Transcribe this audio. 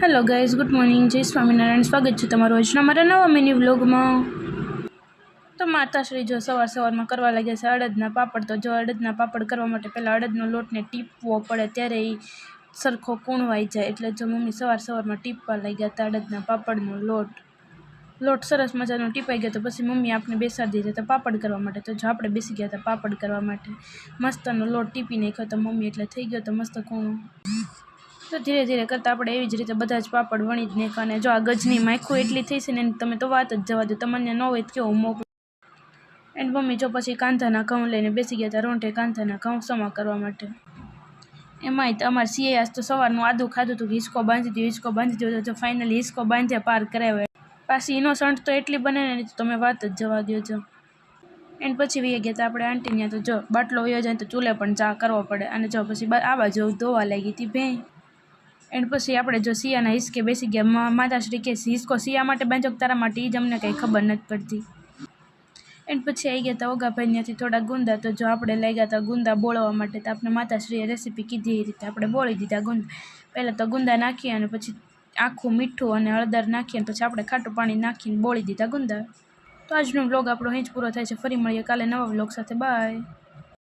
Hello guys, good morning, જય સ્વામિનારાયણ. સ્વાગત છે તમારું આજના મારા નવા મિની વ્લોગમાં. તો માતાશ્રી જો સવારમાં કરવા લાગ્યા છે અડદના પાપડ. તો જો અડદના પાપડ કરવા માટે પહેલાં અડદનો લોટને ટીપવો પડે ત્યારે એ સરખો કૂણવાઈ જાય. એટલે જો મમ્મી સવારમાં ટીપવા લાગ્યા હતા અડદના પાપડનો લોટ સરસ મજાનો ટીપાઈ ગયો. તો પછી મમ્મી આપણે બેસાડી દીધા હતા પાપડ કરવા માટે. તો જો આપણે બેસી ગયા હતા પાપડ કરવા માટે. મસ્તનો લોટ ટીપી નાખ્યો તો મમ્મી, એટલે થઈ ગયો તો મસ્ત કૂણો. તો ધીરે ધીરે કરતાં આપણે એવી જ રીતે બધા જ પાપડ વણી જ નાખ્યા. અને જો આ ગજની માખું એટલી થઈ છે ને તમે તો વાત જ જવા દો. તમને ન હોય તો કેવું મોકલું. એન્ડ મમ્મી જો પછી કાંધાના ઘઉં લઈને બેસી ગયા હતા રોંઢે કાંધાના ઘઉં સમા કરવા માટે. એમાંય અમારે સીએ આજ તો સવારનું આદું ખાધું હતું કે હિસકો બાંધી દો. જો ફાઇનલી હિસકો બાંધ્યા પાર કરાવ્યો. પાછી ઇનોસન્ટ તો એટલી બને ને તો તમે વાત જ જવા દો. જો એન્ડ પછી વી ગયા હતા આપણે આંટી ત્યાં. તો જો બાટલો વયો જાય તો ચૂલે પણ ચા કરવો પડે. અને જો પછી આ બાજુ ધોવા લાગી હતી ભેં. એન્ડ પછી આપણે જો સિયાના હિસકે બેસી ગયા. માતાશ્રી કે હિસકો સિયા માટે બાંધ્યો કે તારા માટે, એ જ અમને કંઈ ખબર નથી પડતી. એન્ડ પછી આવી ગયા હતા ઓગાભાઈ ત્યાંથી થોડા ગુંદા. તો જો આપણે લઈ ગયા હતા ગુંદા બોળવા માટે. તો આપણે માતાશ્રીએ રેસીપી કીધી એ રીતે આપણે બોળી દીધા ગુંદા. પહેલાં તો ગુંદા નાખીએ અને પછી આખું મીઠું અને હળદર નાખીએ અને પછી આપણે ખાટું પાણી નાખીને બોળી દીધા ગુંદા. તો આજનો વ્લોગ આપણો અહીં જ પૂરો થાય છે. ફરી મળીએ કાલે નવા વ્લોગ સાથે. બાય.